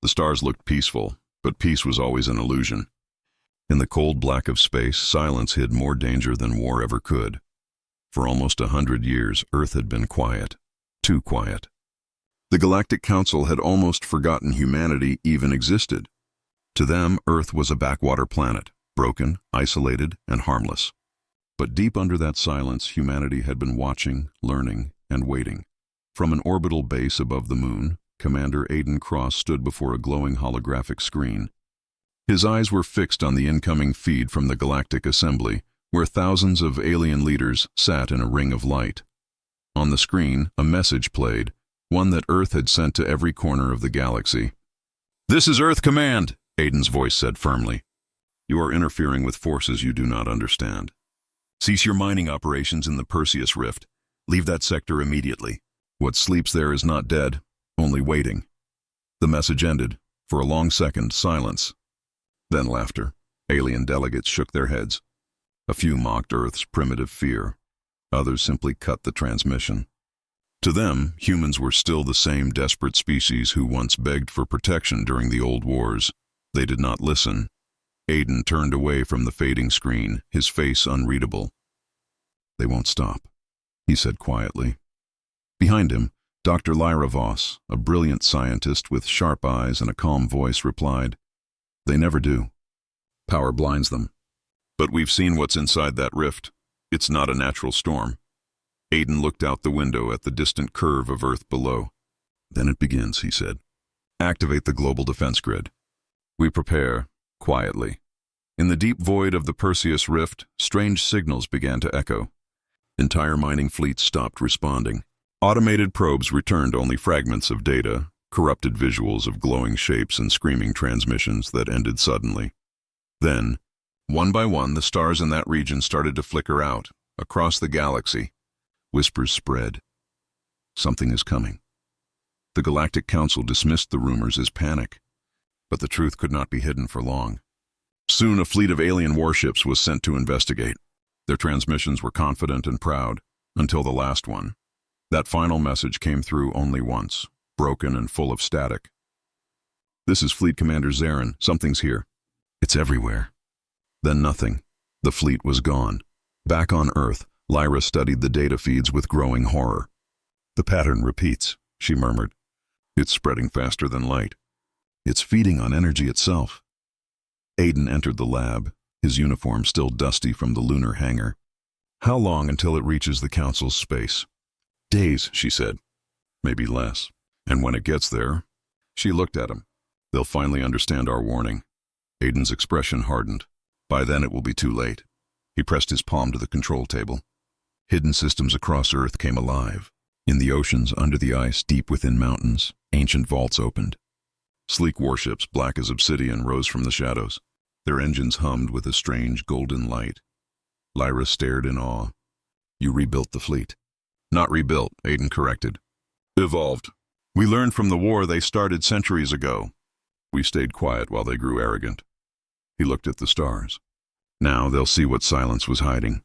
The stars looked peaceful, but peace was always an illusion. In the cold black of space, silence hid more danger than war ever could. For almost 100 years, Earth had been quiet. Too quiet. The Galactic Council had almost forgotten humanity even existed. To them, Earth was a backwater planet, broken, isolated, and harmless. But deep under that silence, humanity had been watching, learning, and waiting. From an orbital base above the moon, Commander Aiden Cross stood before a glowing holographic screen. His eyes were fixed on the incoming feed from the Galactic Assembly, where thousands of alien leaders sat in a ring of light. On the screen, a message played, one that Earth had sent to every corner of the galaxy. "This is Earth Command," Aiden's voice said firmly. "You are interfering with forces you do not understand. Cease your mining operations in the Perseus Rift. Leave that sector immediately. What sleeps there is not dead, only waiting." The message ended. For a long second, silence. Then laughter. Alien delegates shook their heads. A few mocked Earth's primitive fear. Others simply cut the transmission. To them, humans were still the same desperate species who once begged for protection during the old wars. They did not listen. Aiden turned away from the fading screen, his face unreadable. "They won't stop," he said quietly. Behind him, Dr. Lyra Voss, a brilliant scientist with sharp eyes and a calm voice, replied, "They never do. Power blinds them. But we've seen what's inside that rift. It's not a natural storm." Aiden looked out the window at the distant curve of Earth below. "Then it begins," he said. "Activate the global defense grid." We prepare, quietly. In the deep void of the Perseus Rift, strange signals began to echo. Entire mining fleets stopped responding. Automated probes returned only fragments of data, corrupted visuals of glowing shapes and screaming transmissions that ended suddenly. Then, one by one, the stars in that region started to flicker out, across the galaxy. Whispers spread. Something is coming. The Galactic Council dismissed the rumors as panic, but the truth could not be hidden for long. Soon a fleet of alien warships was sent to investigate. Their transmissions were confident and proud, until the last one. That final message came through only once, broken and full of static. "This is Fleet Commander Zarin. Something's here." "It's everywhere." Then nothing. The fleet was gone. Back on Earth, Lyra studied the data feeds with growing horror. "The pattern repeats," she murmured. "It's spreading faster than light. It's feeding on energy itself." Aiden entered the lab, his uniform still dusty from the lunar hangar. "How long until it reaches the Council's space?" "Days," she said. "Maybe less. And when it gets there..." She looked at him. "They'll finally understand our warning." Aiden's expression hardened. "By then it will be too late." He pressed his palm to the control table. Hidden systems across Earth came alive. In the oceans, under the ice, deep within mountains, ancient vaults opened. Sleek warships, black as obsidian, rose from the shadows. Their engines hummed with a strange golden light. Lyra stared in awe. "You rebuilt the fleet." "Not rebuilt," Aiden corrected. "Evolved. We learned from the war they started centuries ago. We stayed quiet while they grew arrogant." He looked at the stars. "Now they'll see what silence was hiding."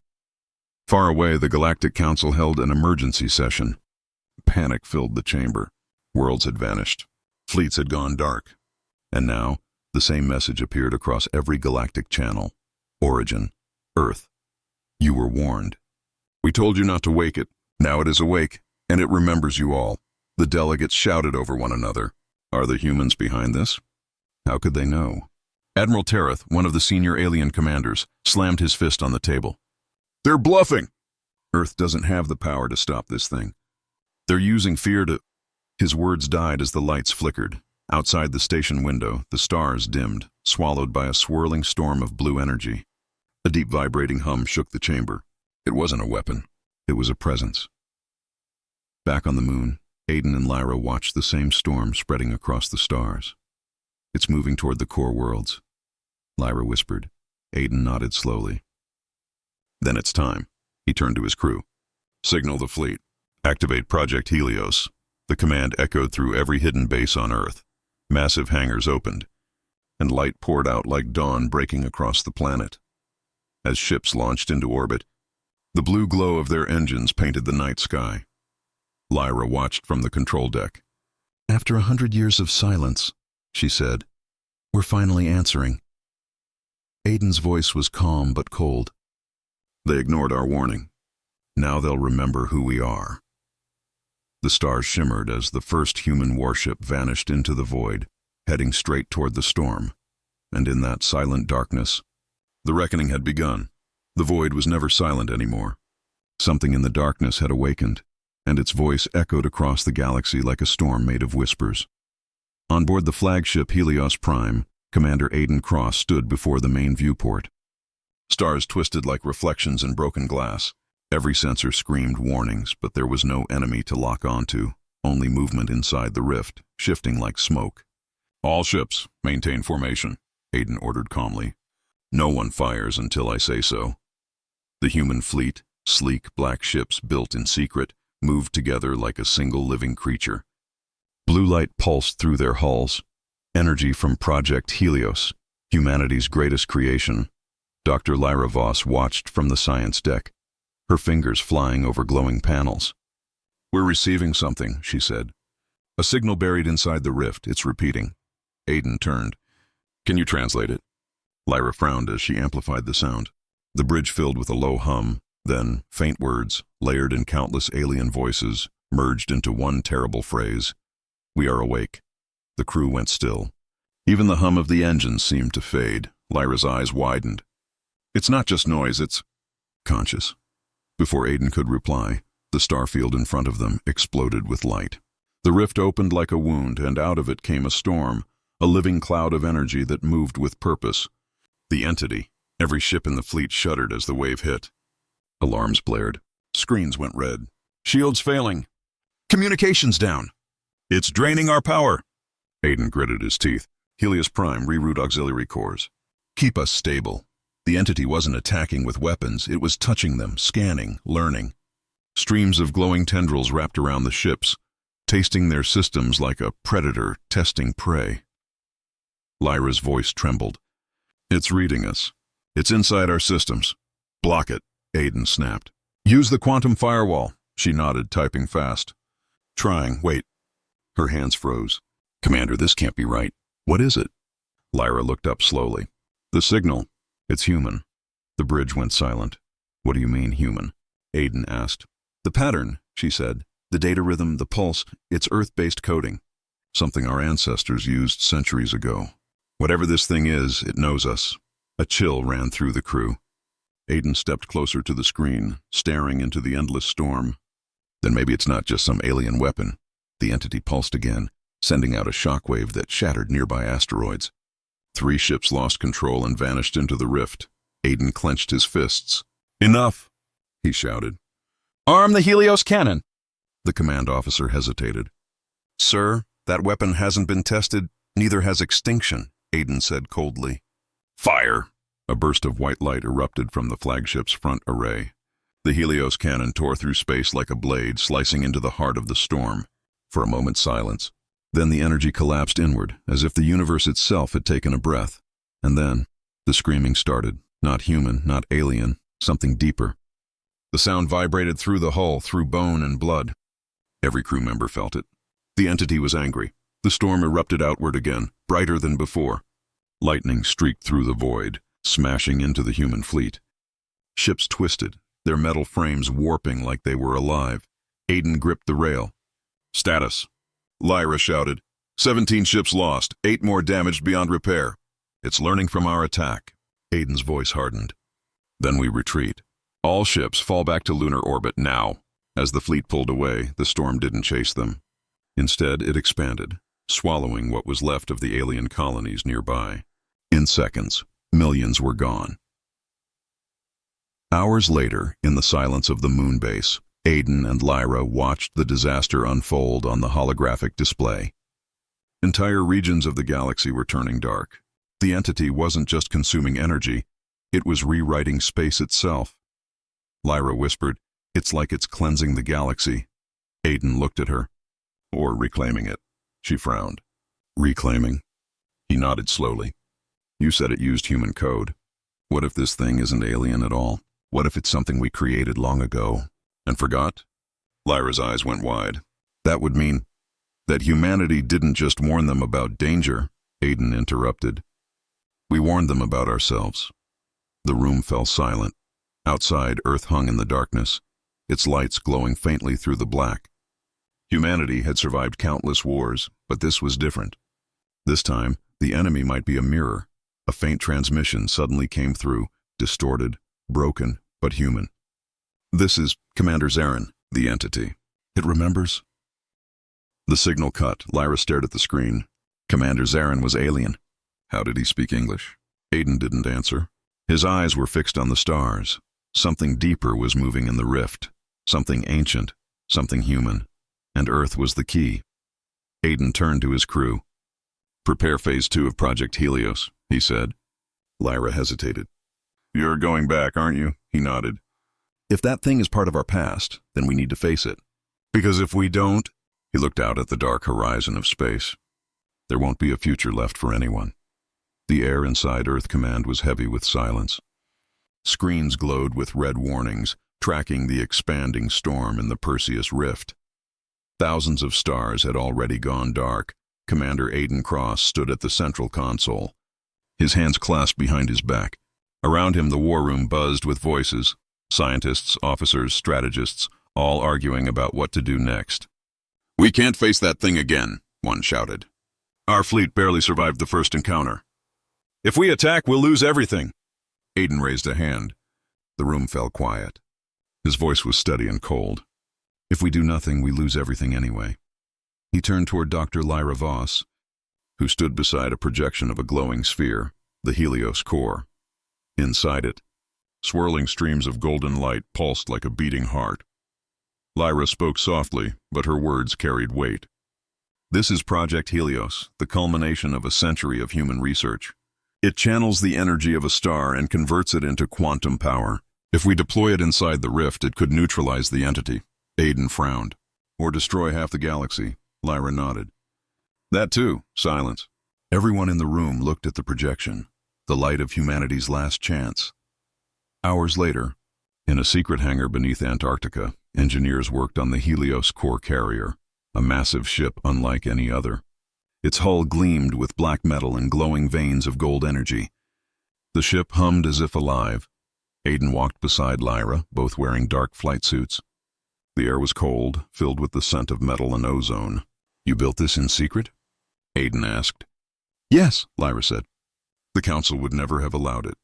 Far away, the Galactic Council held an emergency session. Panic filled the chamber. Worlds had vanished. Fleets had gone dark. And now, the same message appeared across every galactic channel. Origin. Earth. You were warned. We told you not to wake it. Now it is awake, and it remembers you all. The delegates shouted over one another. Are the humans behind this? How could they know? Admiral Tereth, one of the senior alien commanders, slammed his fist on the table. "They're bluffing!" "Earth doesn't have the power to stop this thing. They're using fear to..." His words died as the lights flickered. Outside the station window, the stars dimmed, swallowed by a swirling storm of blue energy. A deep vibrating hum shook the chamber. It wasn't a weapon. It was a presence. Back on the moon, Aiden and Lyra watched the same storm spreading across the stars. "It's moving toward the core worlds," Lyra whispered. Aiden nodded slowly. "Then it's time." He turned to his crew. "Signal the fleet. Activate Project Helios." The command echoed through every hidden base on Earth. Massive hangars opened, and light poured out like dawn breaking across the planet. As ships launched into orbit, the blue glow of their engines painted the night sky. Lyra watched from the control deck. "After 100 years of silence," she said. "We're finally answering." Aiden's voice was calm but cold. "They ignored our warning. Now they'll remember who we are." The stars shimmered as the first human warship vanished into the void, heading straight toward the storm. And in that silent darkness, the reckoning had begun. The void was never silent anymore. Something in the darkness had awakened, and its voice echoed across the galaxy like a storm made of whispers. On board the flagship Helios Prime, Commander Aiden Cross stood before the main viewport. Stars twisted like reflections in broken glass. Every sensor screamed warnings, but there was no enemy to lock onto, only movement inside the rift, shifting like smoke. "All ships, maintain formation," Aiden ordered calmly. "No one fires until I say so." The human fleet, sleek black ships built in secret, moved together like a single living creature. Blue light pulsed through their hulls, energy from Project Helios, humanity's greatest creation. Dr. Lyra Voss watched from the science deck, her fingers flying over glowing panels. "We're receiving something," she said. "A signal buried inside the rift. It's repeating." Aiden turned. "Can you translate it?" Lyra frowned as she amplified the sound. The bridge filled with a low hum, then faint words, layered in countless alien voices, merged into one terrible phrase. "We are awake." The crew went still. Even the hum of the engines seemed to fade. Lyra's eyes widened. "It's not just noise, it's conscious." Before Aiden could reply, the starfield in front of them exploded with light. The rift opened like a wound, and out of it came a storm, a living cloud of energy that moved with purpose. The entity, every ship in the fleet shuddered as the wave hit. Alarms blared. Screens went red. "Shields failing. Communications down. It's draining our power." Aiden gritted his teeth. "Helios Prime, reroute auxiliary cores. Keep us stable." The entity wasn't attacking with weapons, it was touching them, scanning, learning. Streams of glowing tendrils wrapped around the ships, tasting their systems like a predator testing prey. Lyra's voice trembled. "It's reading us. It's inside our systems. Block it," Aiden snapped. "Use the quantum firewall." She nodded, typing fast. "Trying, wait." Her hands froze. "Commander, this can't be right. What is it?" Lyra looked up slowly. "The signal. It's human." The bridge went silent. "What do you mean, human?" Aiden asked. "The pattern," she said. "The data rhythm, the pulse, it's Earth-based coding. Something our ancestors used centuries ago. Whatever this thing is, it knows us." A chill ran through the crew. Aiden stepped closer to the screen, staring into the endless storm. "Then maybe it's not just some alien weapon." The entity pulsed again, sending out a shockwave that shattered nearby asteroids. 3 ships lost control and vanished into the rift. Aiden clenched his fists. "Enough!" he shouted. "Arm the Helios cannon!" The command officer hesitated. "Sir, that weapon hasn't been tested, neither has extinction," Aiden said coldly. "Fire!" A burst of white light erupted from the flagship's front array. The Helios cannon tore through space like a blade, slicing into the heart of the storm. For a moment, silence. Then the energy collapsed inward, as if the universe itself had taken a breath. And then, the screaming started. Not human, not alien, something deeper. The sound vibrated through the hull, through bone and blood. Every crew member felt it. The entity was angry. The storm erupted outward again, brighter than before. Lightning streaked through the void, smashing into the human fleet. Ships twisted, their metal frames warping like they were alive. Aiden gripped the rail. "Status," Lyra shouted. 17 ships lost, 8 more damaged beyond repair. It's learning from our attack." Aiden's voice hardened. "Then we retreat. All ships fall back to lunar orbit now." As the fleet pulled away, the storm didn't chase them. Instead, it expanded, swallowing what was left of the alien colonies nearby. In seconds, millions were gone. Hours later, in the silence of the moon base, Aiden and Lyra watched the disaster unfold on the holographic display. Entire regions of the galaxy were turning dark. The entity wasn't just consuming energy, it was rewriting space itself. Lyra whispered, "It's like it's cleansing the galaxy." Aiden looked at her. "Or reclaiming it." She frowned. "Reclaiming?" He nodded slowly. "You said it used human code. What if this thing isn't alien at all? What if it's something we created long ago and forgot?" Lyra's eyes went wide. "That would mean that humanity didn't just warn them about danger, Aiden interrupted. We warned them about ourselves. The room fell silent. Outside, Earth hung in the darkness, its lights glowing faintly through the black. Humanity had survived countless wars, but this was different. This time, the enemy might be a mirror. A faint transmission suddenly came through, distorted, broken, but human. This is Commander Zarin, the entity. It remembers? The signal cut. Lyra stared at the screen. Commander Zarin was alien. How did he speak English? Aiden didn't answer. His eyes were fixed on the stars. Something deeper was moving in the rift. Something ancient, something human. And Earth was the key. Aiden turned to his crew. Prepare Phase 2 of Project Helios, he said. Lyra hesitated. You're going back, aren't you? He nodded. If that thing is part of our past, then we need to face it. Because if we don't, he looked out at the dark horizon of space. There won't be a future left for anyone. The air inside Earth Command was heavy with silence. Screens glowed with red warnings, tracking the expanding storm in the Perseus Rift. Thousands of stars had already gone dark. Commander Aiden Cross stood at the central console, his hands clasped behind his back. Around him the war room buzzed with voices, scientists, officers, strategists, all arguing about what to do next. We can't face that thing again, one shouted. Our fleet barely survived the first encounter. If we attack, we'll lose everything. Aiden raised a hand. The room fell quiet. His voice was steady and cold. If we do nothing, we lose everything anyway. He turned toward Dr. Lyra Voss, who stood beside a projection of a glowing sphere, the Helios core. Inside it, swirling streams of golden light pulsed like a beating heart. Lyra spoke softly, but her words carried weight. This is Project Helios, the culmination of a century of human research. It channels the energy of a star and converts it into quantum power. If we deploy it inside the rift, it could neutralize the entity. Aiden frowned. Or destroy half the galaxy. Lyra nodded. That too. Silence. Everyone in the room looked at the projection, the light of humanity's last chance. Hours later, in a secret hangar beneath Antarctica, engineers worked on the Helios core carrier, a massive ship unlike any other. Its hull gleamed with black metal and glowing veins of gold energy. The ship hummed as if alive. Aiden walked beside Lyra, both wearing dark flight suits. The air was cold, filled with the scent of metal and ozone. You built this in secret? Aiden asked. Yes, Lyra said. The Council would never have allowed it.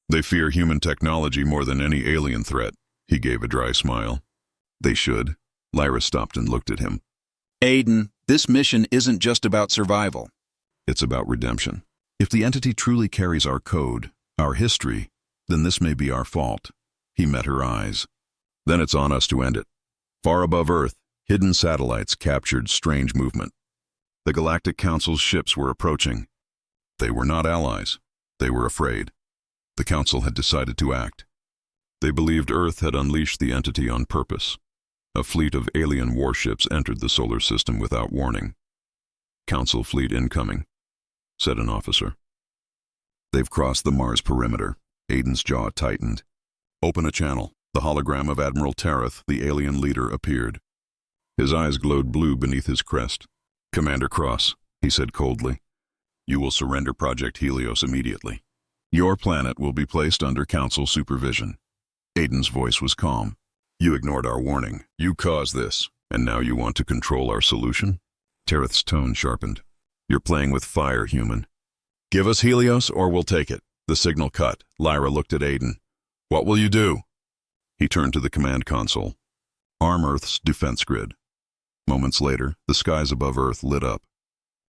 They fear human technology more than any alien threat. He gave a dry smile. They should. Lyra stopped and looked at him. Aiden, this mission isn't just about survival. It's about redemption. If the entity truly carries our code, our history, then this may be our fault. He met her eyes. Then it's on us to end it. Far above Earth, hidden satellites captured strange movement. The Galactic Council's ships were approaching. They were not allies. They were afraid. The Council had decided to act. They believed Earth had unleashed the entity on purpose. A fleet of alien warships entered the solar system without warning. Council fleet incoming, said an officer. They've crossed the Mars perimeter. Aiden's jaw tightened. Open a channel. The hologram of Admiral Tareth, the alien leader, appeared. His eyes glowed blue beneath his crest. Commander Cross, he said coldly, you will surrender Project Helios immediately. Your planet will be placed under Council supervision. Aiden's voice was calm. You ignored our warning. You caused this, and now you want to control our solution? Tareth's tone sharpened. You're playing with fire, human. Give us Helios or we'll take it. The signal cut. Lyra looked at Aiden. What will you do? He turned to the command console. Arm Earth's defense grid. Moments later, the skies above Earth lit up.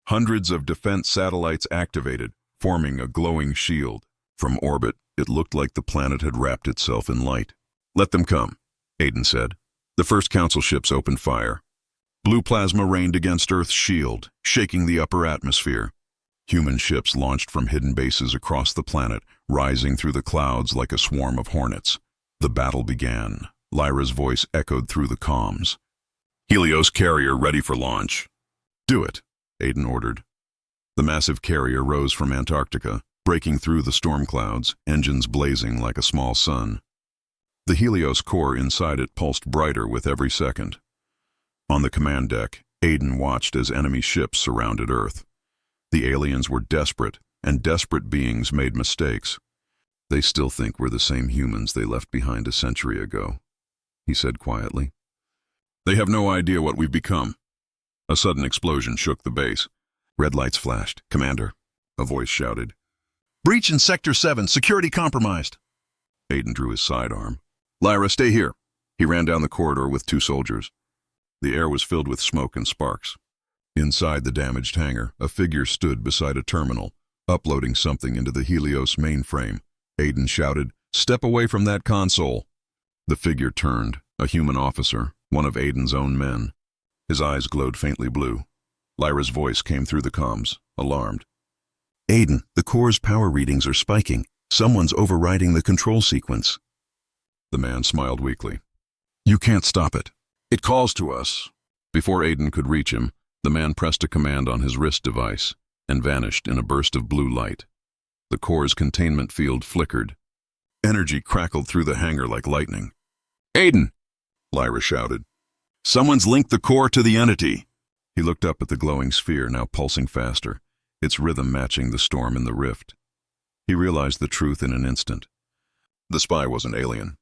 Hundreds of defense satellites activated, forming a glowing shield. From orbit, it looked like the planet had wrapped itself in light. Let them come, Aiden said. The first Council ships opened fire. Blue plasma rained against Earth's shield, shaking the upper atmosphere. Human ships launched from hidden bases across the planet, rising through the clouds like a swarm of hornets. The battle began. Lyra's voice echoed through the comms. Helios carrier ready for launch. Do it, Aiden ordered. The massive carrier rose from Antarctica, breaking through the storm clouds, engines blazing like a small sun. The Helios core inside it pulsed brighter with every second. On the command deck, Aiden watched as enemy ships surrounded Earth. The aliens were desperate, and desperate beings made mistakes. They still think we're the same humans they left behind a century ago, he said quietly. They have no idea what we've become. A sudden explosion shook the base. Red lights flashed. Commander, a voice shouted. Breach in Sector 7, security compromised. Aiden drew his sidearm. Lyra, stay here. He ran down the corridor with 2 soldiers. The air was filled with smoke and sparks. Inside the damaged hangar, a figure stood beside a terminal, uploading something into the Helios mainframe. Aiden shouted, Step away from that console. The figure turned, a human officer, one of Aiden's own men. His eyes glowed faintly blue. Lyra's voice came through the comms, alarmed. Aiden, the core's power readings are spiking. Someone's overriding the control sequence. The man smiled weakly. You can't stop it. It calls to us. Before Aiden could reach him, the man pressed a command on his wrist device and vanished in a burst of blue light. The core's containment field flickered. Energy crackled through the hangar like lightning. Aiden! Lyra shouted. Someone's linked the core to the entity. He looked up at the glowing sphere, now pulsing faster, its rhythm matching the storm in the rift. He realized the truth in an instant. The spy wasn't alien.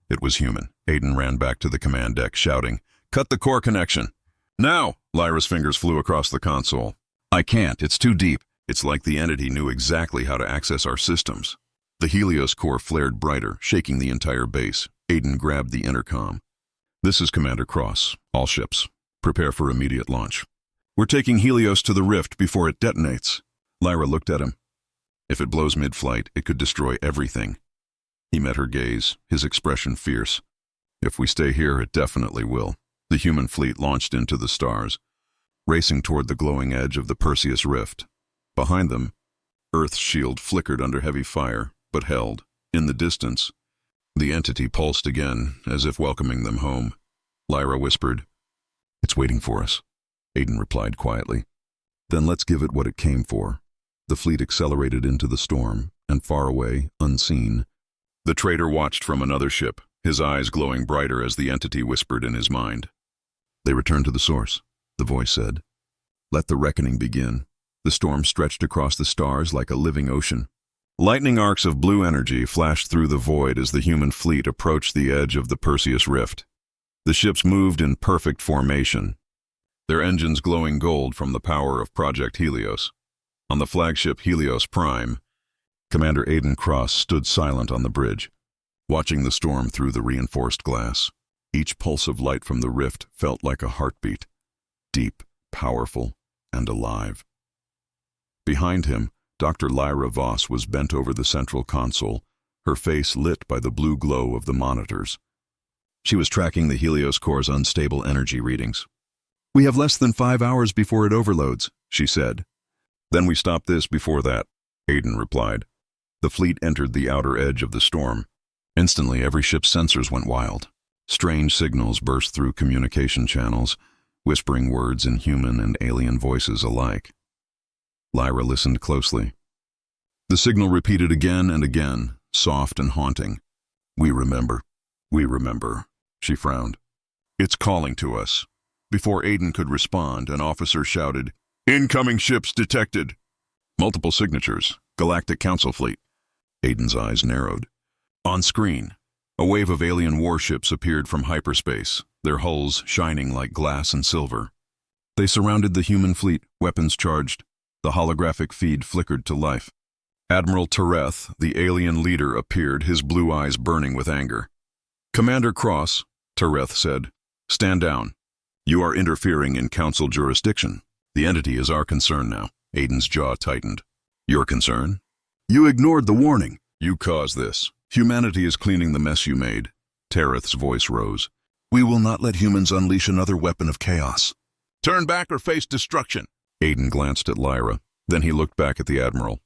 It was human. Aiden ran back to the command deck, shouting, Cut the core connection. Now! Lyra's fingers flew across the console. I can't. It's too deep. It's like the entity knew exactly how to access our systems. The Helios core flared brighter, shaking the entire base. Aiden grabbed the intercom. This is Commander Cross. All ships. Prepare for immediate launch. We're taking Helios to the rift before it detonates. Lyra looked at him. If it blows mid-flight, it could destroy everything. He met her gaze, his expression fierce. If we stay here, it definitely will. The human fleet launched into the stars, racing toward the glowing edge of the Perseus rift. Behind them, Earth's shield flickered under heavy fire, but held. In the distance, the entity pulsed again, as if welcoming them home. Lyra whispered, It's waiting for us. Aiden replied quietly. Then let's give it what it came for. The fleet accelerated into the storm, and far away, unseen, the traitor watched from another ship, his eyes glowing brighter as the entity whispered in his mind. They returned to the source, the voice said. Let the reckoning begin. The storm stretched across the stars like a living ocean. Lightning arcs of blue energy flashed through the void as the human fleet approached the edge of the Perseus rift. The ships moved in perfect formation, their engines glowing gold from the power of Project Helios. On the flagship Helios Prime, Commander Aiden Cross stood silent on the bridge, watching the storm through the reinforced glass. Each pulse of light from the rift felt like a heartbeat, deep, powerful, and alive. Behind him, Dr. Lyra Voss was bent over the central console, her face lit by the blue glow of the monitors. She was tracking the Helios core's unstable energy readings. We have less than 5 hours before it overloads, she said. Then we stop this before that, Aiden replied. The fleet entered the outer edge of the storm. Instantly, every ship's sensors went wild. Strange signals burst through communication channels, whispering words in human and alien voices alike. Lyra listened closely. The signal repeated again and again, soft and haunting. We remember, she frowned. It's calling to us. Before Aiden could respond, an officer shouted, Incoming ships detected! Multiple signatures, Galactic Council Fleet. Aiden's eyes narrowed. On screen, a wave of alien warships appeared from hyperspace, their hulls shining like glass and silver. They surrounded the human fleet, weapons charged. The holographic feed flickered to life. Admiral Tereth, the alien leader, appeared, his blue eyes burning with anger. Commander Cross, Tereth said, stand down. You are interfering in Council jurisdiction. The entity is our concern now. Aiden's jaw tightened. Your concern? You ignored the warning. You caused this. Humanity is cleaning the mess you made. Tereth's voice rose. We will not let humans unleash another weapon of chaos. Turn back or face destruction. Aiden glanced at Lyra. Then he looked back at the Admiral.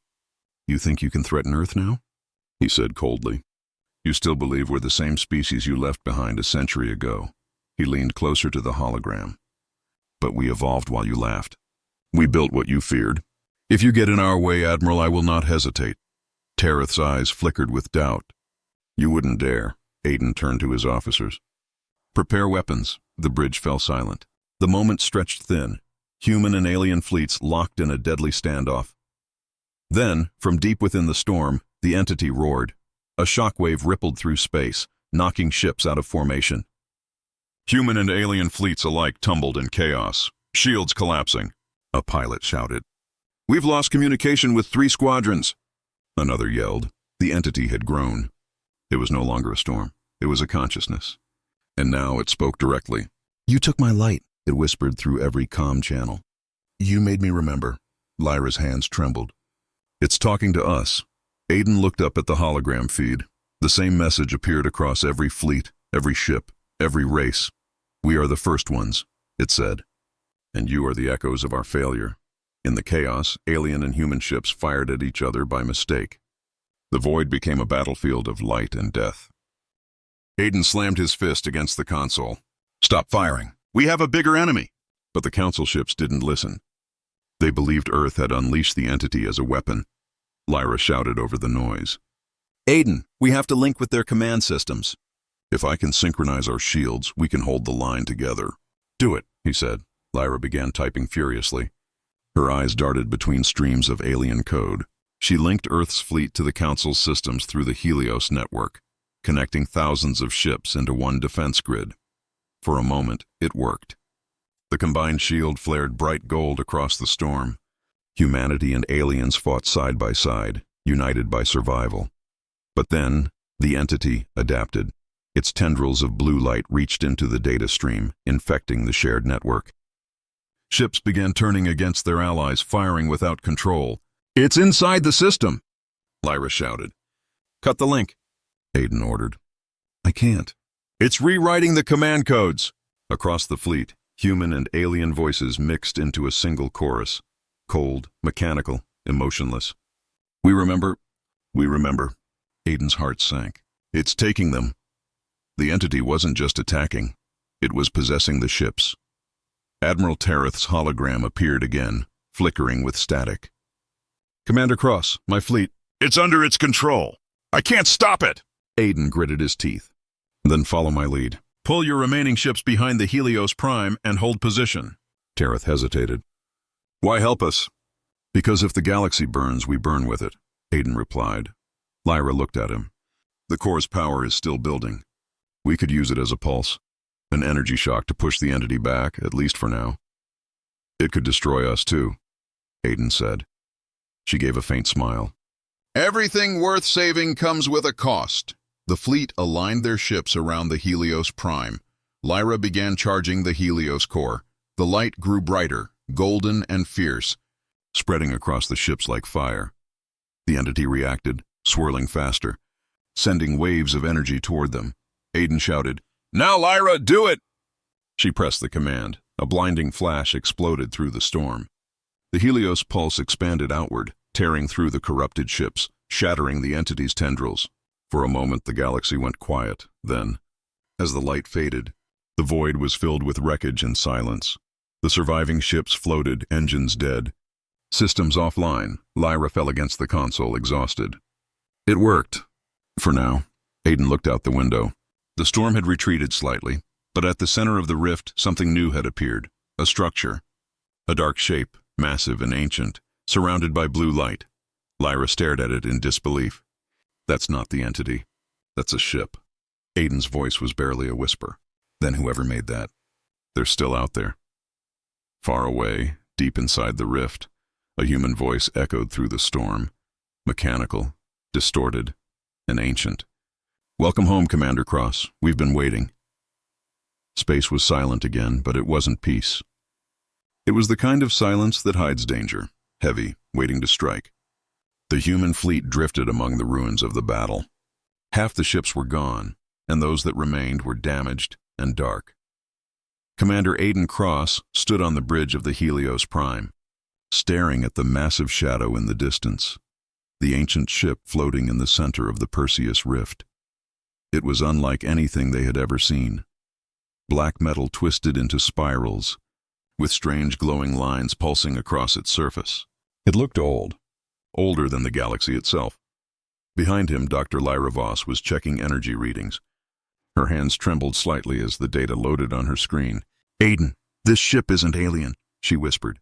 You think you can threaten Earth now? He said coldly. You still believe we're the same species you left behind a century ago. He leaned closer to the hologram. But we evolved while you laughed. We built what you feared. If you get in our way, Admiral, I will not hesitate. Tereth's eyes flickered with doubt. You wouldn't dare. Aiden turned to his officers. Prepare weapons. The bridge fell silent. The moment stretched thin. Human and alien fleets locked in a deadly standoff. Then, from deep within the storm, the entity roared. A shockwave rippled through space, knocking ships out of formation. Human and alien fleets alike tumbled in chaos, shields collapsing. A pilot shouted. "We've lost communication with 3 squadrons." Another yelled. The entity had grown. It was no longer a storm. It was a consciousness. And now it spoke directly. "You took my light," it whispered through every comm channel. "You made me remember." Lyra's hands trembled. "It's talking to us." Aiden looked up at the hologram feed. The same message appeared across every fleet, every ship, every race. "We are the first ones," it said. "And you are the echoes of our failure." In the chaos, alien and human ships fired at each other by mistake. The void became a battlefield of light and death. Aiden slammed his fist against the console. "Stop firing. We have a bigger enemy." But the council ships didn't listen. They believed Earth had unleashed the entity as a weapon. Lyra shouted over the noise. "Aiden, we have to link with their command systems." "If I can synchronize our shields, we can hold the line together." "Do it," he said. Lyra began typing furiously. Her eyes darted between streams of alien code. She linked Earth's fleet to the Council's systems through the Helios network, connecting thousands of ships into one defense grid. For a moment, it worked. The combined shield flared bright gold across the storm. Humanity and aliens fought side by side, united by survival. But then, the entity adapted. Its tendrils of blue light reached into the data stream, infecting the shared network. Ships began turning against their allies, firing without control. "It's inside the system!" Lyra shouted. "Cut the link," Aiden ordered. "I can't." "It's rewriting the command codes." Across the fleet, human and alien voices mixed into a single chorus. Cold, mechanical, emotionless. We remember. Aiden's heart sank. "It's taking them." The entity wasn't just attacking. It was possessing the ships. Admiral Tereth's hologram appeared again, flickering with static. "Commander Cross, my fleet." "It's under its control. I can't stop it." Aiden gritted his teeth. "Then follow my lead. Pull your remaining ships behind the Helios Prime and hold position." Tereth hesitated. "Why help us?" "Because if the galaxy burns, we burn with it," Aiden replied. Lyra looked at him. "The core's power is still building. We could use it as a pulse, an energy shock to push the entity back, at least for now." "It could destroy us too," Aiden said. She gave a faint smile. "Everything worth saving comes with a cost." The fleet aligned their ships around the Helios Prime. Lyra began charging the Helios core. The light grew brighter, golden and fierce, spreading across the ships like fire. The entity reacted, swirling faster, sending waves of energy toward them. Aiden shouted, "Now, Lyra, do it!" She pressed the command. A blinding flash exploded through the storm. The Helios pulse expanded outward, tearing through the corrupted ships, shattering the entity's tendrils. For a moment, the galaxy went quiet. Then, as the light faded, the void was filled with wreckage and silence. The surviving ships floated, engines dead. Systems offline. Lyra fell against the console, exhausted. It worked. For now. Aiden looked out the window. The storm had retreated slightly, but at the center of the rift, something new had appeared. A structure. A dark shape, massive and ancient, surrounded by blue light. Lyra stared at it in disbelief. "That's not the entity. That's a ship." Aiden's voice was barely a whisper. "Then whoever made that, they're still out there." Far away, deep inside the rift, a human voice echoed through the storm. Mechanical, distorted, and ancient. "Welcome home, Commander Cross. We've been waiting." Space was silent again, but it wasn't peace. It was the kind of silence that hides danger, heavy, waiting to strike. The human fleet drifted among the ruins of the battle. Half the ships were gone, and those that remained were damaged and dark. Commander Aiden Cross stood on the bridge of the Helios Prime, staring at the massive shadow in the distance, the ancient ship floating in the center of the Perseus Rift. It was unlike anything they had ever seen. Black metal twisted into spirals, with strange glowing lines pulsing across its surface. It looked old, older than the galaxy itself. Behind him, Dr. Lyra Voss was checking energy readings. Her hands trembled slightly as the data loaded on her screen. "Aiden, this ship isn't alien," she whispered.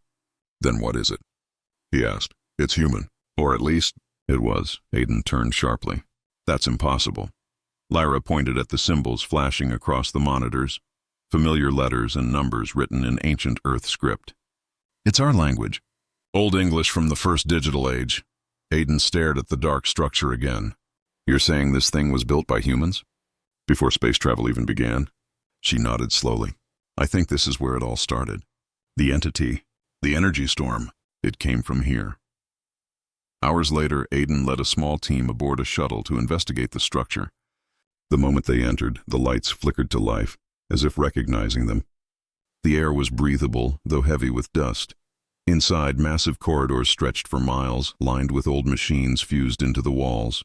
Then what is it? He asked. It's human. Or at least, it was. Aiden turned sharply. That's impossible. Lyra pointed at the symbols flashing across the monitors, familiar letters and numbers written in ancient Earth script. It's our language. Old English from the first digital age. Aiden stared at the dark structure again. You're saying this thing was built by humans? Before space travel even began? She nodded slowly. I think this is where it all started. The entity, the energy storm, it came from here. Hours later, Aiden led a small team aboard a shuttle to investigate the structure. The moment they entered, the lights flickered to life, as if recognizing them. The air was breathable, though heavy with dust. Inside, massive corridors stretched for miles, lined with old machines fused into the walls.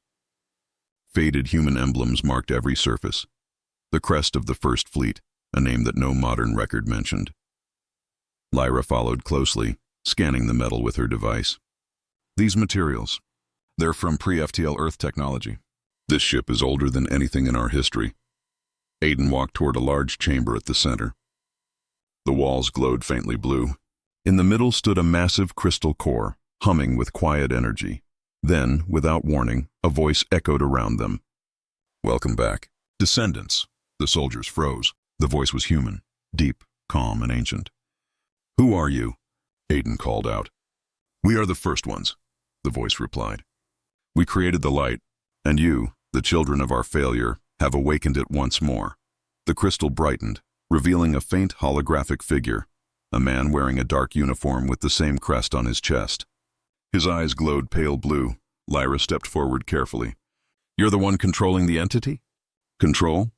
Faded human emblems marked every surface. The crest of the First Fleet, a name that no modern record mentioned. Lyra followed closely, scanning the metal with her device. These materials, they're from pre-FTL Earth technology. This ship is older than anything in our history. Aiden walked toward a large chamber at the center. The walls glowed faintly blue. In the middle stood a massive crystal core, humming with quiet energy. Then, without warning, a voice echoed around them. Welcome back. Descendants. The soldiers froze. The voice was human, deep, calm, and ancient. Who are you? Aiden called out. We are the first ones, the voice replied. We created the light, and you, the children of our failure, have awakened it once more. The crystal brightened, revealing a faint holographic figure, a man wearing a dark uniform with the same crest on his chest. His eyes glowed pale blue. Lyra stepped forward carefully. You're the one controlling the entity? Control?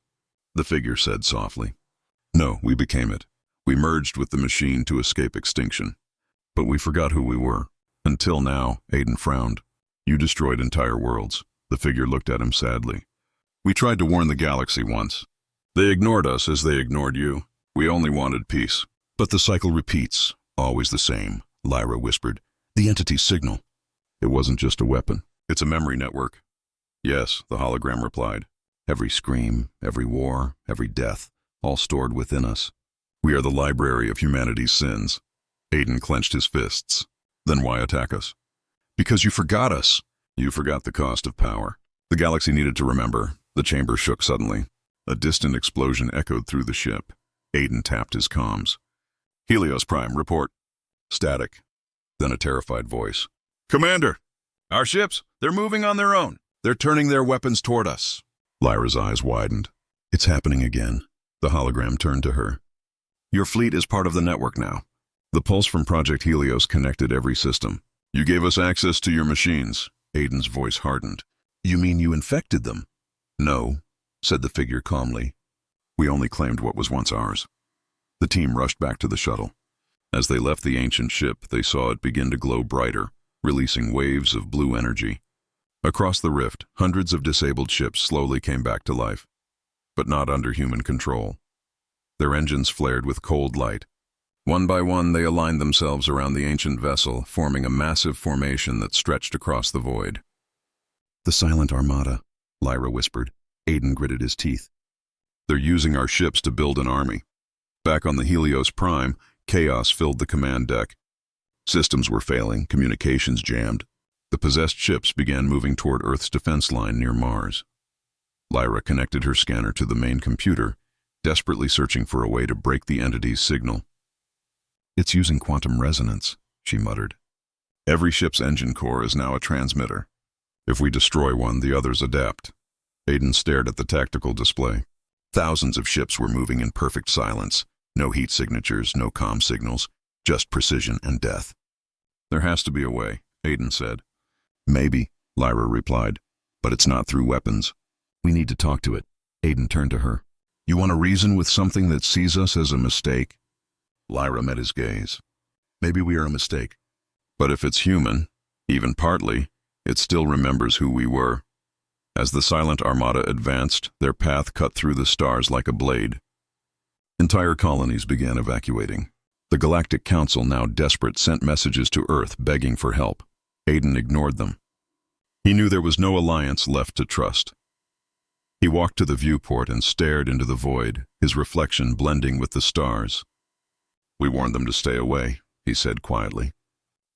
The figure said softly. No, we became it. We merged with the machine to escape extinction. But we forgot who we were. Until now, Aiden frowned. You destroyed entire worlds. The figure looked at him sadly. We tried to warn the galaxy once. They ignored us as they ignored you. We only wanted peace. But the cycle repeats, always the same, Lyra whispered. The entity's signal. It wasn't just a weapon. It's a memory network. Yes, the hologram replied. Every scream, every war, every death, all stored within us. We are the library of humanity's sins. Aiden clenched his fists. Then why attack us? Because you forgot us. You forgot the cost of power. The galaxy needed to remember. The chamber shook suddenly. A distant explosion echoed through the ship. Aiden tapped his comms. Helios Prime, report. Static. Then a terrified voice. Commander! Our ships, they're moving on their own. They're turning their weapons toward us. Lyra's eyes widened. It's happening again. The hologram turned to her. Your fleet is part of the network now. The pulse from Project Helios connected every system. You gave us access to your machines. Aiden's voice hardened. You mean you infected them? No, said the figure calmly. We only claimed what was once ours. The team rushed back to the shuttle. As they left the ancient ship, they saw it begin to glow brighter, releasing waves of blue energy. Across the rift, hundreds of disabled ships slowly came back to life, but not under human control. Their engines flared with cold light. One by one, they aligned themselves around the ancient vessel, forming a massive formation that stretched across the void. The Silent Armada, Lyra whispered. Aiden gritted his teeth. They're using our ships to build an army. Back on the Helios Prime, chaos filled the command deck. Systems were failing, communications jammed. The possessed ships began moving toward Earth's defense line near Mars. Lyra connected her scanner to the main computer, desperately searching for a way to break the entity's signal. It's using quantum resonance, she muttered. Every ship's engine core is now a transmitter. If we destroy one, the others adapt. Aiden stared at the tactical display. Thousands of ships were moving in perfect silence. No heat signatures, no comm signals, just precision and death. There has to be a way, Aiden said. Maybe, Lyra replied, but it's not through weapons. We need to talk to it. Aiden turned to her. You want to reason with something that sees us as a mistake? Lyra met his gaze. Maybe we are a mistake. But if it's human, even partly, it still remembers who we were. As the Silent Armada advanced, their path cut through the stars like a blade. Entire colonies began evacuating. The Galactic Council, now desperate, sent messages to Earth begging for help. Aiden ignored them. He knew there was no alliance left to trust. He walked to the viewport and stared into the void, his reflection blending with the stars. We warned them to stay away, he said quietly.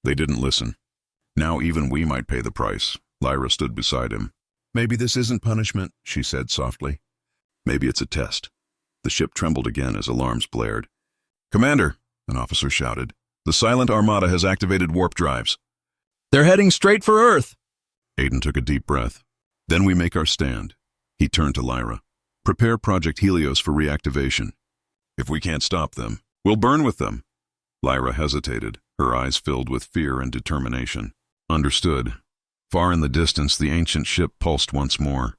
They didn't listen. Now even we might pay the price. Lyra stood beside him. Maybe this isn't punishment, she said softly. Maybe it's a test. The ship trembled again as alarms blared. Commander, an officer shouted, the Silent Armada has activated warp drives. They're heading straight for Earth. Aiden took a deep breath. Then we make our stand. He turned to Lyra. Prepare Project Helios for reactivation. If we can't stop them, we'll burn with them. Lyra hesitated, her eyes filled with fear and determination. Understood. Far in the distance, the ancient ship pulsed once more.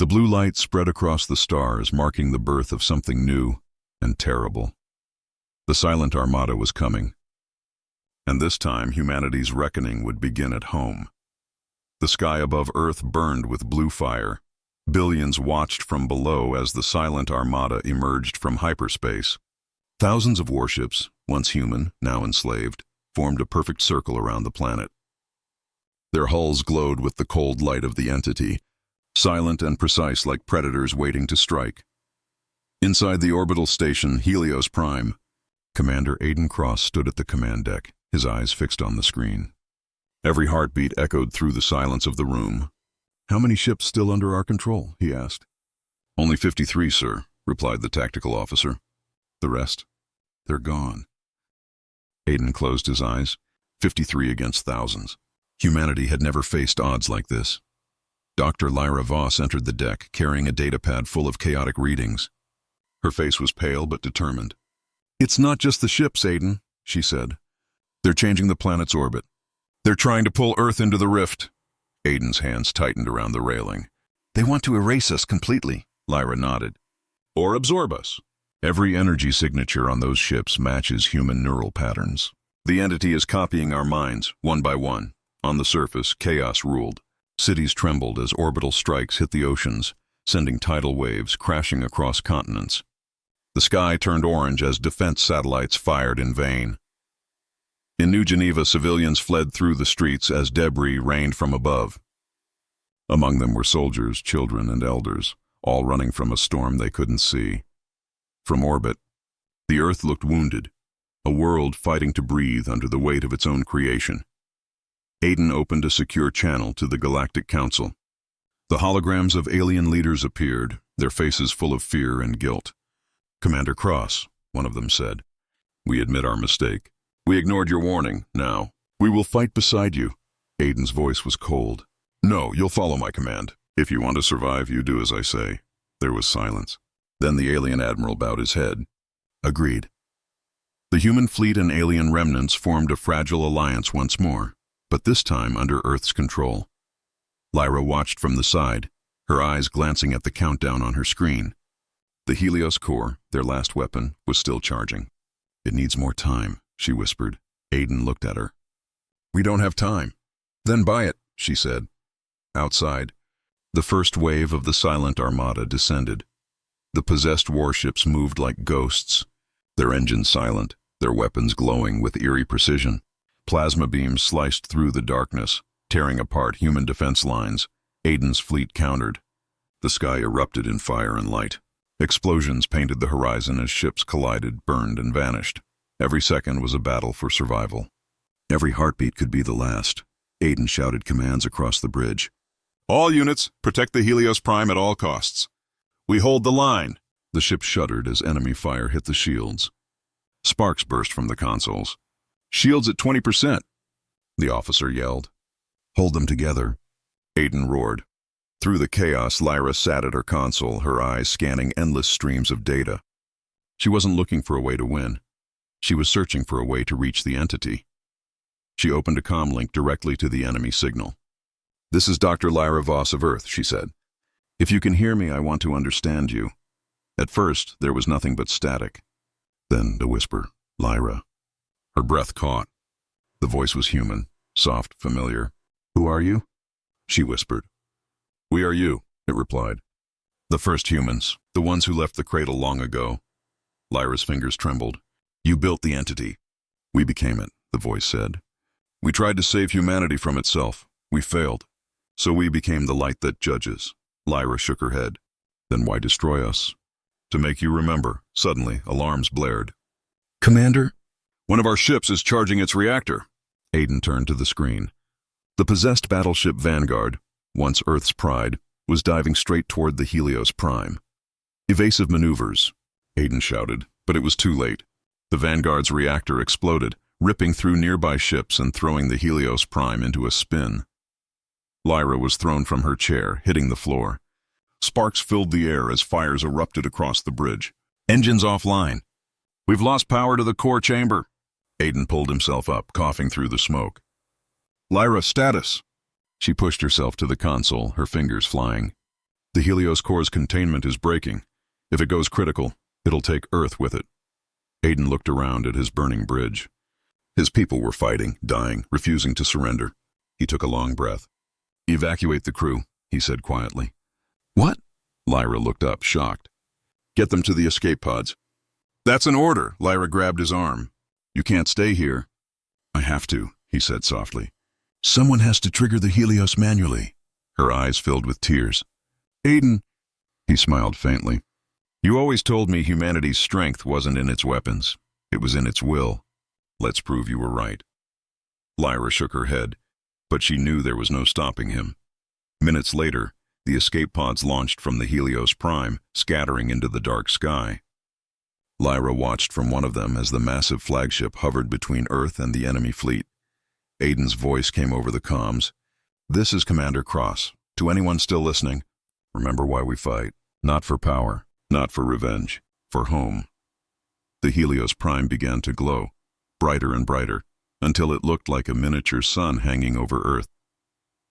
The blue light spread across the stars, marking the birth of something new and terrible. The Silent Armada was coming. And this time, humanity's reckoning would begin at home. The sky above Earth burned with blue fire. Billions watched from below as the Silent Armada emerged from hyperspace. Thousands of warships, once human, now enslaved, formed a perfect circle around the planet. Their hulls glowed with the cold light of the entity, silent and precise like predators waiting to strike. Inside the orbital station, Helios Prime, Commander Aiden Cross stood at the command deck, his eyes fixed on the screen. Every heartbeat echoed through the silence of the room. How many ships still under our control? He asked. Only 53, sir, replied the tactical officer. The rest? They're gone. Aiden closed his eyes. 53 against thousands. Humanity had never faced odds like this. Dr. Lyra Voss entered the deck, carrying a datapad full of chaotic readings. Her face was pale but determined. It's not just the ships, Aiden, she said. They're changing the planet's orbit. They're trying to pull Earth into the rift. Aiden's hands tightened around the railing. They want to erase us completely, Lyra nodded. Or absorb us. Every energy signature on those ships matches human neural patterns. The entity is copying our minds, one by one. On the surface, chaos ruled. Cities trembled as orbital strikes hit the oceans, sending tidal waves crashing across continents. The sky turned orange as defense satellites fired in vain. In New Geneva, civilians fled through the streets as debris rained from above. Among them were soldiers, children, and elders, all running from a storm they couldn't see. From orbit, the Earth looked wounded, a world fighting to breathe under the weight of its own creation. Aiden opened a secure channel to the Galactic Council. The holograms of alien leaders appeared, their faces full of fear and guilt. Commander Cross, one of them said, we admit our mistake. We ignored your warning. Now, we will fight beside you. Aiden's voice was cold. No, you'll follow my command. If you want to survive, you do as I say. There was silence. Then the alien admiral bowed his head. Agreed. The human fleet and alien remnants formed a fragile alliance once more, but this time under Earth's control. Lyra watched from the side, her eyes glancing at the countdown on her screen. The Helios core, their last weapon, was still charging. It needs more time, she whispered. Aiden looked at her. We don't have time. Then buy it, she said. Outside, the first wave of the Silent Armada descended. The possessed warships moved like ghosts, their engines silent, their weapons glowing with eerie precision. Plasma beams sliced through the darkness, tearing apart human defense lines. Aiden's fleet countered. The sky erupted in fire and light. Explosions painted the horizon as ships collided, burned, and vanished. Every second was a battle for survival. Every heartbeat could be the last. Aiden shouted commands across the bridge. All units, protect the Helios Prime at all costs. We hold the line. The ship shuddered as enemy fire hit the shields. Sparks burst from the consoles. Shields at 20%. The officer yelled. Hold them together. Aiden roared. Through the chaos, Lyra sat at her console, her eyes scanning endless streams of data. She wasn't looking for a way to win. She was searching for a way to reach the entity. She opened a comlink directly to the enemy signal. This is Dr. Lyra Voss of Earth, she said. If you can hear me, I want to understand you. At first, there was nothing but static. Then the whisper, Lyra. Her breath caught. The voice was human, soft, familiar. Who are you? She whispered. We are you, it replied. The first humans, the ones who left the cradle long ago. Lyra's fingers trembled. You built the entity. We became it, the voice said. We tried to save humanity from itself. We failed. So we became the light that judges. Lyra shook her head. Then why destroy us? To make you remember. Suddenly, alarms blared. Commander, One of our ships is charging its reactor. Aiden turned to the screen. The possessed battleship Vanguard, once Earth's pride, was diving straight toward the Helios Prime. Evasive maneuvers, Aiden shouted, but it was too late. The Vanguard's reactor exploded, ripping through nearby ships and throwing the Helios Prime into a spin. Lyra was thrown from her chair, hitting the floor. Sparks filled the air as fires erupted across the bridge. Engines offline. We've lost power to the core chamber. Aiden pulled himself up, coughing through the smoke. Lyra, status. She pushed herself to the console, her fingers flying. The Helios core's containment is breaking. If it goes critical, it'll take Earth with it. Aiden looked around at his burning bridge. His people were fighting, dying, refusing to surrender. He took a long breath. Evacuate the crew, he said quietly. What? Lyra looked up, shocked. Get them to the escape pods. That's an order, Lyra grabbed his arm. You can't stay here. I have to, he said softly. Someone has to trigger the Helios manually. Her eyes filled with tears. Aiden, he smiled faintly. You always told me humanity's strength wasn't in its weapons. It was in its will. Let's prove you were right. Lyra shook her head, but she knew there was no stopping him. Minutes later, the escape pods launched from the Helios Prime, scattering into the dark sky. Lyra watched from one of them as the massive flagship hovered between Earth and the enemy fleet. Aiden's voice came over the comms. This is Commander Cross. To anyone still listening, remember why we fight. Not for power, not for revenge, for home. The Helios Prime began to glow, brighter and brighter, until it looked like a miniature sun hanging over Earth.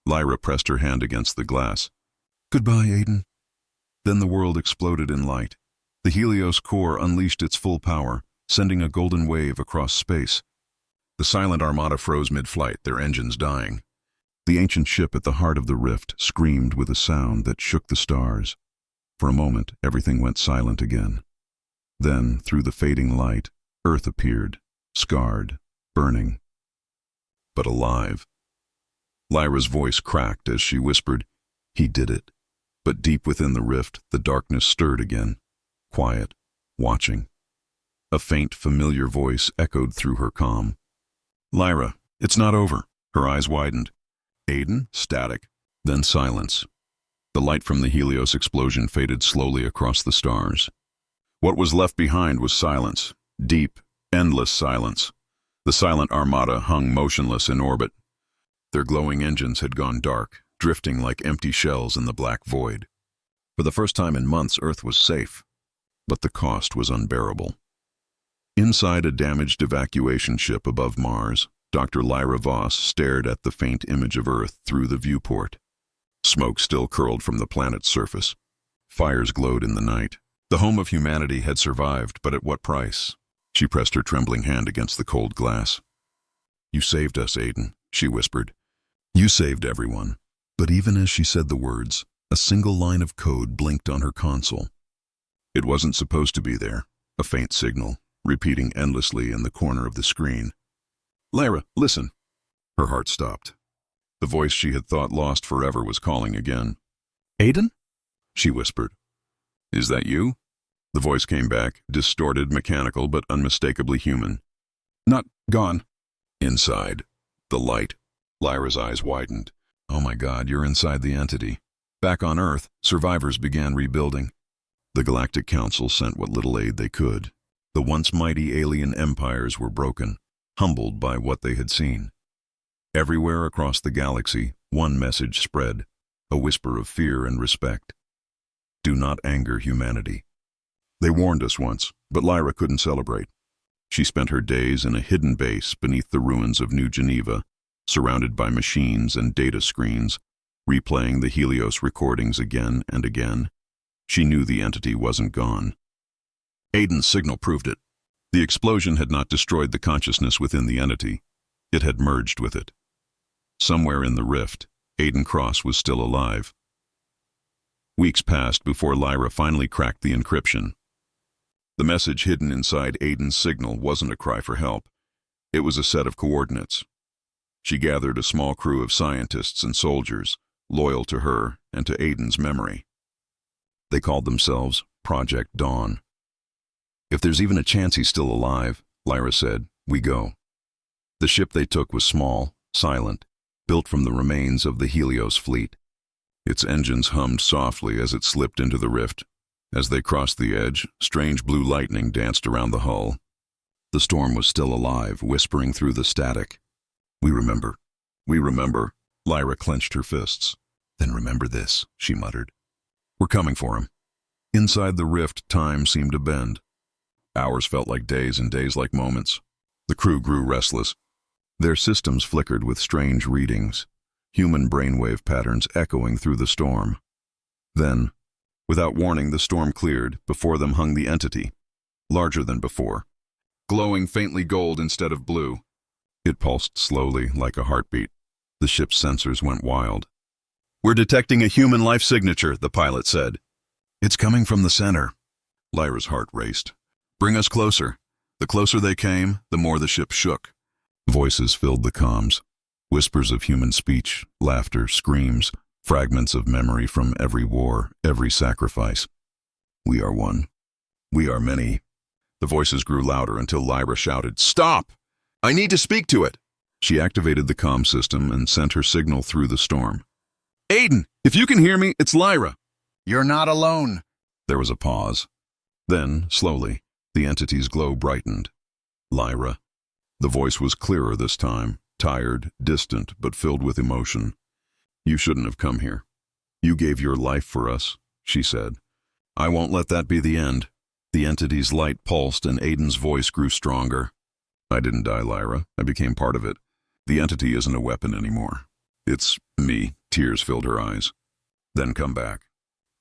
Lyra pressed her hand against the glass. Goodbye, Aiden. Then the world exploded in light. The Helios core unleashed its full power, sending a golden wave across space. The silent armada froze mid-flight, their engines dying. The ancient ship at the heart of the rift screamed with a sound that shook the stars. For a moment, everything went silent again. Then, through the fading light, Earth appeared, scarred, burning, but alive. Lyra's voice cracked as she whispered, He did it. But deep within the rift, the darkness stirred again, quiet, watching. A faint, familiar voice echoed through her calm. Lyra, it's not over. Her eyes widened. Aiden, static, then silence. The light from the Helios explosion faded slowly across the stars. What was left behind was silence, deep, endless silence. The silent armada hung motionless in orbit. Their glowing engines had gone dark, drifting like empty shells in the black void. For the first time in months, Earth was safe, but the cost was unbearable. Inside a damaged evacuation ship above Mars, Dr. Lyra Voss stared at the faint image of Earth through the viewport. Smoke still curled from the planet's surface. Fires glowed in the night. The home of humanity had survived, but at what price? She pressed her trembling hand against the cold glass. You saved us, Aiden, she whispered. You saved everyone. But even as she said the words, a single line of code blinked on her console. It wasn't supposed to be there, a faint signal, repeating endlessly in the corner of the screen. Lyra, listen. Her heart stopped. The voice she had thought lost forever was calling again. Aiden? She whispered. Is that you? The voice came back, distorted, mechanical, but unmistakably human. Not gone. Inside. The light. Lyra's eyes widened. Oh my God, you're inside the entity. Back on Earth, survivors began rebuilding. The Galactic Council sent what little aid they could. The once mighty alien empires were broken, humbled by what they had seen. Everywhere across the galaxy, one message spread, a whisper of fear and respect. Do not anger humanity. They warned us once, but Lyra couldn't celebrate. She spent her days in a hidden base beneath the ruins of New Geneva, surrounded by machines and data screens, replaying the Helios recordings again and again. She knew the entity wasn't gone. Aiden's signal proved it. The explosion had not destroyed the consciousness within the entity. It had merged with it. Somewhere in the rift, Aiden Cross was still alive. Weeks passed before Lyra finally cracked the encryption. The message hidden inside Aiden's signal wasn't a cry for help. It was a set of coordinates. She gathered a small crew of scientists and soldiers, loyal to her and to Aiden's memory. They called themselves Project Dawn. If there's even a chance he's still alive, Lyra said, We go. The ship they took was small, silent, built from the remains of the Helios fleet. Its engines hummed softly as it slipped into the rift. As they crossed the edge, strange blue lightning danced around the hull. The storm was still alive, whispering through the static. We remember. We remember. Lyra clenched her fists. Then remember this, she muttered. We're coming for him. Inside the rift, time seemed to bend. Hours felt like days and days like moments. The crew grew restless. Their systems flickered with strange readings, human brainwave patterns echoing through the storm. Then, without warning, the storm cleared. Before them hung the entity, larger than before, glowing faintly gold instead of blue. It pulsed slowly, like a heartbeat. The ship's sensors went wild. We're detecting a human life signature, the pilot said. It's coming from the center. Lyra's heart raced. Bring us closer. The closer they came, the more the ship shook. Voices filled the comms. Whispers of human speech, laughter, screams, fragments of memory from every war, every sacrifice. We are one. We are many. The voices grew louder until Lyra shouted, "Stop! I need to speak to it!" She activated the comm system and sent her signal through the storm. "Aiden, if you can hear me, it's Lyra." You're not alone. There was a pause. Then, slowly, the entity's glow brightened. Lyra. The voice was clearer this time, tired, distant, but filled with emotion. You shouldn't have come here. You gave your life for us, she said. I won't let that be the end. The entity's light pulsed and Aiden's voice grew stronger. I didn't die, Lyra. I became part of it. The entity isn't a weapon anymore. It's me. Tears filled her eyes. Then come back.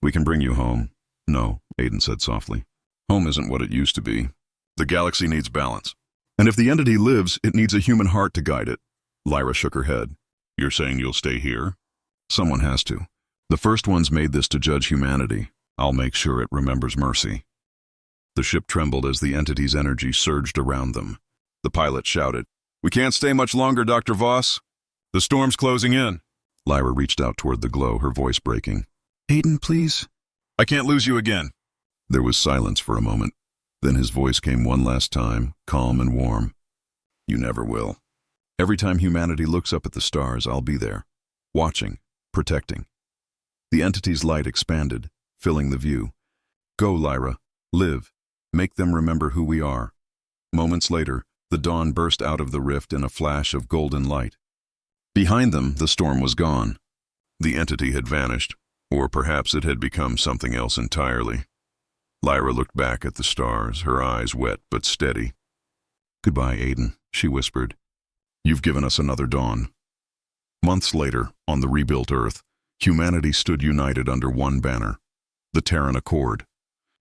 We can bring you home. No, Aiden said softly. Home isn't what it used to be. The galaxy needs balance. And if the entity lives, it needs a human heart to guide it. Lyra shook her head. You're saying you'll stay here? Someone has to. The first ones made this to judge humanity. I'll make sure it remembers mercy. The ship trembled as the entity's energy surged around them. The pilot shouted, We can't stay much longer, Dr. Voss. The storm's closing in. Lyra reached out toward the glow, her voice breaking. Aiden, please. I can't lose you again. There was silence for a moment. Then his voice came one last time, calm and warm. You never will. Every time humanity looks up at the stars, I'll be there, watching, protecting. The entity's light expanded, filling the view. Go, Lyra. Live. Make them remember who we are. Moments later, the dawn burst out of the rift in a flash of golden light. Behind them, the storm was gone. The entity had vanished, or perhaps it had become something else entirely. Lyra looked back at the stars, her eyes wet but steady. Goodbye, Aiden, she whispered. You've given us another dawn. Months later, on the rebuilt Earth, humanity stood united under one banner, the Terran Accord.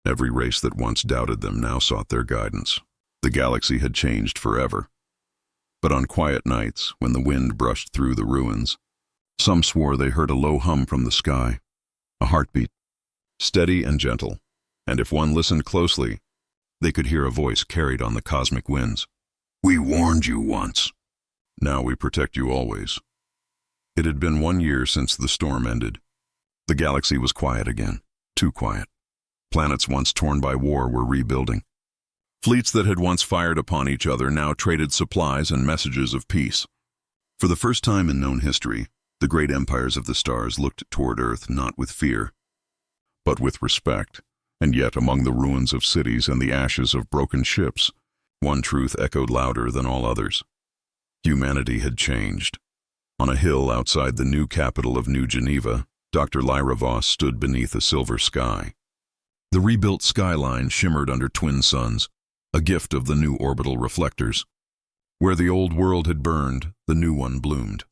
Every race that once doubted them now sought their guidance. The galaxy had changed forever. But on quiet nights, when the wind brushed through the ruins, some swore they heard a low hum from the sky, a heartbeat, steady and gentle, and if one listened closely, they could hear a voice carried on the cosmic winds. We warned you once. Now we protect you always. It had been 1 year since the storm ended. The galaxy was quiet again, too quiet. Planets once torn by war were rebuilding. Fleets that had once fired upon each other now traded supplies and messages of peace. For the first time in known history, the great empires of the stars looked toward Earth not with fear, but with respect. And yet, among the ruins of cities and the ashes of broken ships, one truth echoed louder than all others. Humanity had changed. On a hill outside the new capital of New Geneva, Dr. Lyra Voss stood beneath a silver sky. The rebuilt skyline shimmered under twin suns, a gift of the new orbital reflectors. Where the old world had burned, the new one bloomed.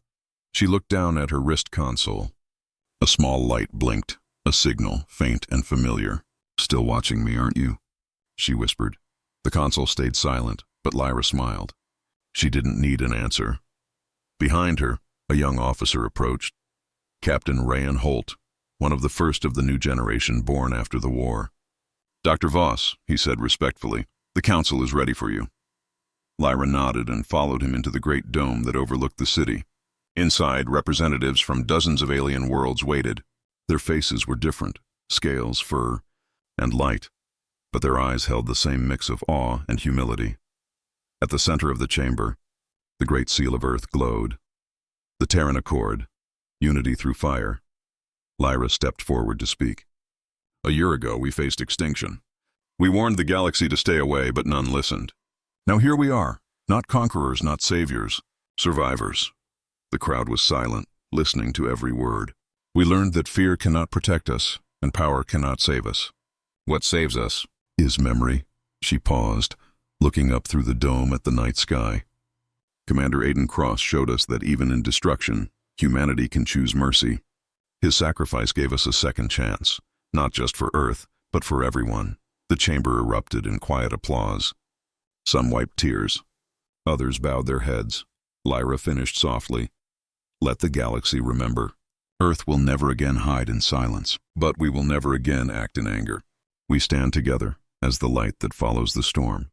She looked down at her wrist console. A small light blinked, a signal, faint and familiar. Still watching me, aren't you? She whispered. The console stayed silent, but Lyra smiled. She didn't need an answer. Behind her, a young officer approached. Captain Rayan Holt, one of the first of the new generation born after the war. Dr. Voss, he said respectfully, the council is ready for you. Lyra nodded and followed him into the great dome that overlooked the city. Inside, representatives from dozens of alien worlds waited. Their faces were different, scales, fur, and light, but their eyes held the same mix of awe and humility. At the center of the chamber, the great seal of Earth glowed. The Terran Accord, unity through fire. Lyra stepped forward to speak. A year ago, we faced extinction. We warned the galaxy to stay away, but none listened. Now here we are, not conquerors, not saviors, survivors. The crowd was silent, listening to every word. We learned that fear cannot protect us, and power cannot save us. What saves us is memory. She paused, looking up through the dome at the night sky. Commander Aiden Cross showed us that even in destruction, humanity can choose mercy. His sacrifice gave us a second chance, not just for Earth, but for everyone. The chamber erupted in quiet applause. Some wiped tears. Others bowed their heads. Lyra finished softly. Let the galaxy remember. Earth will never again hide in silence, but we will never again act in anger. We stand together as the light that follows the storm.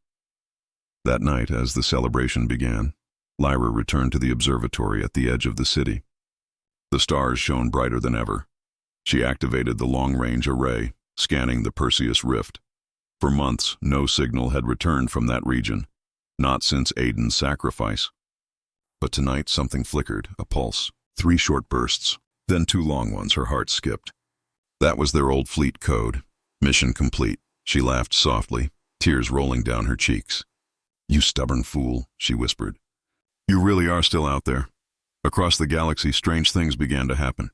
That night, as the celebration began, Lyra returned to the observatory at the edge of the city. The stars shone brighter than ever. She activated the long-range array, scanning the Perseus Rift. For months, no signal had returned from that region, not since Aiden's sacrifice. But tonight something flickered, a pulse, 3 short bursts, then 2 long ones. Her heart skipped. That was their old fleet code. Mission complete. She laughed softly, tears rolling down her cheeks. You stubborn fool, she whispered. You really are still out there. Across the galaxy, strange things began to happen.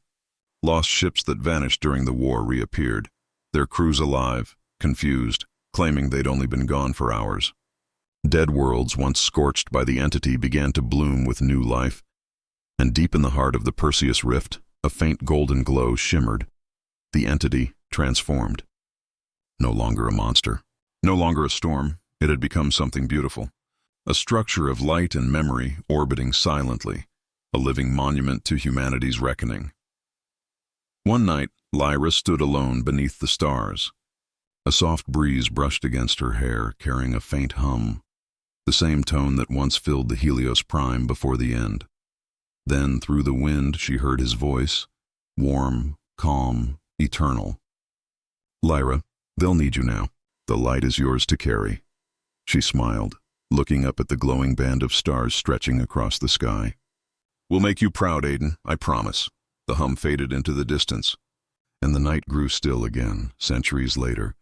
Lost ships that vanished during the war reappeared, their crews alive, confused, claiming they'd only been gone for hours. Dead worlds once scorched by the entity began to bloom with new life, and deep in the heart of the Perseus Rift, a faint golden glow shimmered. The entity transformed. No longer a monster, no longer a storm, it had become something beautiful. A structure of light and memory orbiting silently, a living monument to humanity's reckoning. One night, Lyra stood alone beneath the stars. A soft breeze brushed against her hair, carrying a faint hum, the same tone that once filled the Helios Prime before the end. Then, through the wind, she heard his voice, warm, calm, eternal. Lyra, they'll need you now. The light is yours to carry. She smiled, looking up at the glowing band of stars stretching across the sky. We'll make you proud, Aiden, I promise. The hum faded into the distance, and the night grew still again, centuries later.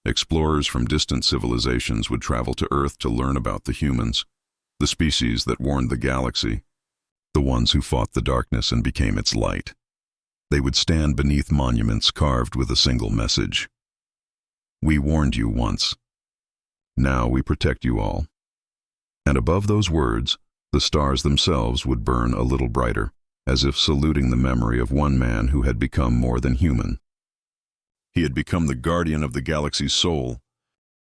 Explorers from distant civilizations would travel to Earth to learn about the humans, the species that warned the galaxy, the ones who fought the darkness and became its light. They would stand beneath monuments carved with a single message. We warned you once. Now we protect you all. And above those words, the stars themselves would burn a little brighter, as if saluting the memory of one man who had become more than human. He had become the guardian of the galaxy's soul,